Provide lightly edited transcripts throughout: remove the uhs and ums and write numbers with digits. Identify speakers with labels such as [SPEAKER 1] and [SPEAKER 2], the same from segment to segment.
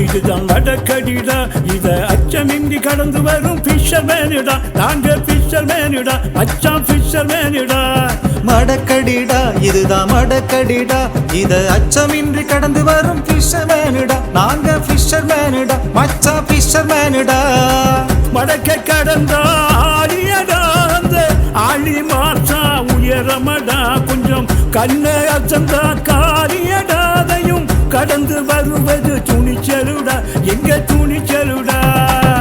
[SPEAKER 1] இதுதான் மடக்கடிடா இத அச்சமின்றி கடந்து வரும் ஃபிஷர்மேனிடா நாங்க ஃபிஷர்மேனிடா மச்சான் ஃபிஷர்மேனிடா
[SPEAKER 2] மடக்கடிடா இதுதான் மடக்கடிடா இத அச்சமின்றி கடந்து வரும் ஃபிஷர்மேனிடா நாங்க ஃபிஷர்மேனிடா மச்சான் ஃபிஷர்மேனிடா
[SPEAKER 1] மடக்க கடந்தா ஆடியடா அந்த ஆளி மாற்றா உயரமடா கொஞ்சம் கண்ணை அச்சந்தா காரியடாதையும் கடந்து வருவது துணிச்சலுடா எங்க துணிச்சலுடா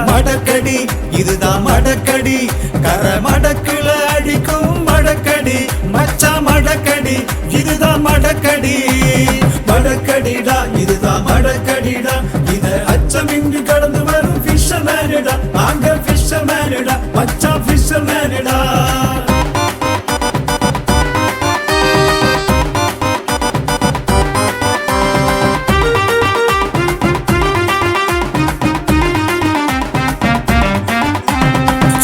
[SPEAKER 2] மடக்கடி இதுதான் மடக்கடி கர மடக்குல அடிக்கும் மடக்கடி மச்சா மடக்கடி இதுதான் மடக்கடி மடக்கடிடா இதுதான் மடக்கடிடா இத அச்சமின்றி கடந்து வரும் ஃபிஷர்மேனிடா நாங்க ஃபிஷர்மேனிடா மச்சா ஃபிஷர்மேனிடா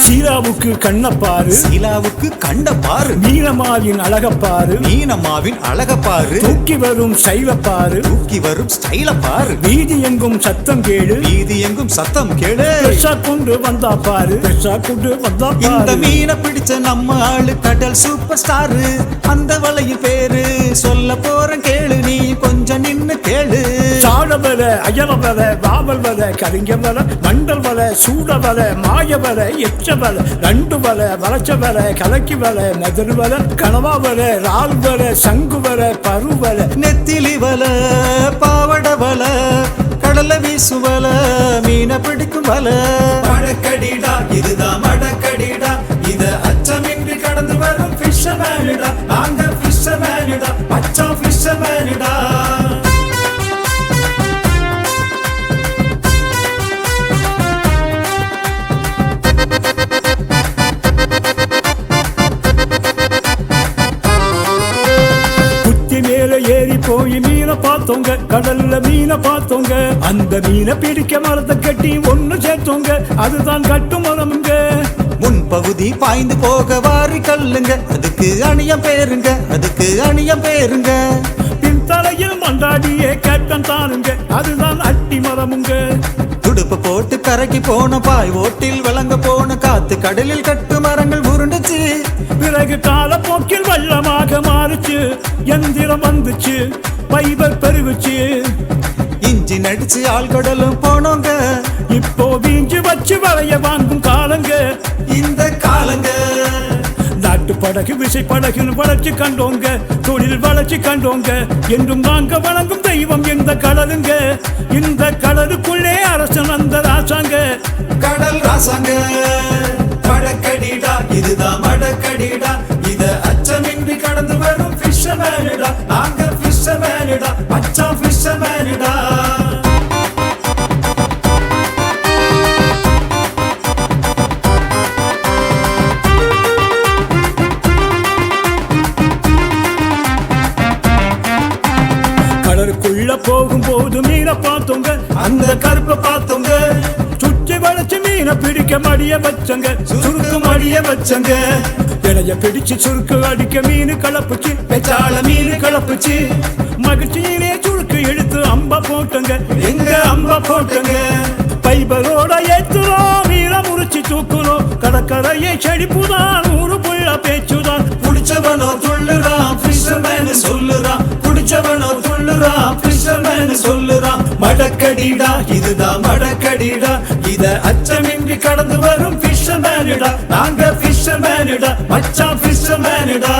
[SPEAKER 1] சீலாவுக்கு கண்ணப்பாரு
[SPEAKER 2] சீலாவுக்கு கண்ட பாரு
[SPEAKER 1] மீனம்மாவின் அழகப்பாரு
[SPEAKER 2] மீனம்மாவின் அழகப்பாரு
[SPEAKER 1] தூக்கி வரும் சைவப்பாரு
[SPEAKER 2] தூக்கி வரும் ஸ்டைல பாரு
[SPEAKER 1] வீதி எங்கும் சத்தம் கேளு
[SPEAKER 2] வீதி எங்கும் சத்தம் கேளு
[SPEAKER 1] பெருசா கொண்டு வந்தா பாரு பெருசா கொண்டு வந்தா
[SPEAKER 2] இந்த
[SPEAKER 1] பாரு
[SPEAKER 2] மீனை பிடிச்ச நம்ம ஆளு கடல் சூப்பர் ஸ்டாரு அந்த வலையின் பேரு சொல்ல போறேன் கேளு நீ கொஞ்சம் நின்னு கேளு
[SPEAKER 1] சாட வர அயல வர வாவல் வர கரிங்க வர மண்டல் வர சூட வர மாய வர எச்ச வர ரெண்டு வர வளச்ச வர கலக்கி வர மதுர் வர கனவா வர ரால் வர சங்கு வர பரு வர
[SPEAKER 2] நெத்திலி வல பாவட வல கடல வீசு வல மீனை பிடிக்கும் வல மடக்கடிடா இதுதான் மடக்கடிடா இத அச்சமின்றி கடந்து வரும் ஃபிஷர்மேனிடா நாங்க ஃபிஷர்மேனிடா மச்சா ஃபிஷர்மேனிடா
[SPEAKER 1] ஏறி போய் மீனை பார்த்தோங்க கடல்ல மீனை பார்த்தோங்க அந்த மீனை பிடிக்க மரத்தை கட்டி ஒண்ணு சேர்த்தோங்க அதுதான் கட்டு மரமுங்க
[SPEAKER 2] முன்பகுதி பாய்ந்து போக வாரி கல்லுங்க அதுக்கு அணியம் பேருங்க அதுக்கு அணியம் பேருங்க
[SPEAKER 1] பின்தலையில் மண்டாடியே கேட்டன் தானுங்க அதுதான் அட்டி மரமுங்க
[SPEAKER 2] துடுப்பு போட்டு கரைக்கு போன பாய் ஓட்டில் விளங்க போன காத்து கடலில் கட்டு மரங்கள் உருண்டுச்சு
[SPEAKER 1] பிறகு காலப்போக்கில் வெள்ளமாக மாறுச்சு எந்திரம் வந்துச்சு பைபர் பெருகுச்சு
[SPEAKER 2] இஞ்சி நடிச்சு ஆழ்கடலும் போனோங்க
[SPEAKER 1] இப்போ வீஞ்சு வச்சு வளைய வாங்கும் காலங்க
[SPEAKER 2] இந்த காலங்க
[SPEAKER 1] நாட்டு படகு விசை படகுன்னு வளர்ச்சி கண்டோங்க தொழில் வளர்ச்சி கண்டோங்க என்றும் நாங்க வணங்கும் தெய்வம் இந்த கடலுங்க இந்த கடலுக்குள்ளே அரசன் அந்த ராசாங்க
[SPEAKER 2] கடல் ராசாங்க மடக்கடிடா இதுதான் மடக்கடிடா இத அச்சமின்றி கடந்து வரும் ஃபிஷர்மேனிடா நாங்க ஃபிஷர்மேனிடா மச்சா ஃபிஷர்மேனிடா
[SPEAKER 1] கடலுக்குள்ள போகும்போது மீனை பார்த்தோங்க அந்த கருப்பை பார்த்தோங்க சுற்றி வளைச்சு மீனை பிடிக்க மடிய வச்சங்க சுருக்கு மடிய வச்சங்க இலைய பிடிச்சு சுருக்கு அடிக்க மீன் கலப்புச்சு பெச்சால மீன் கலப்புச்சு மகிழ்ச்சியிலே சுருக்கு எடுத்து அம்ப போட்டங்க எங்க அம்ப போட்டங்க பைபரோட ஏத்துறோம் மீனை முறிச்சு தூக்குறோம் கடற்கரையை செழிப்புதான் ஊரு புள்ள பேச்சுதான்
[SPEAKER 2] புடிச்சவனோ துள்ளுறான் ஃபிஷர்மேன் சொல்லுறான் புடிச்சவனோ துள்ளுறான் ஃபிஷர்மேன் சொல்லுறான் மடக்கடிடா இதுதான் மடக்கடிடா இத அச்சமின்றி கடந்து வரும் ஃபிஷர்மேனிடா நாங்க ஃபிஷர்மேனிடா மச்சா ஃபிஷர்மேனிடா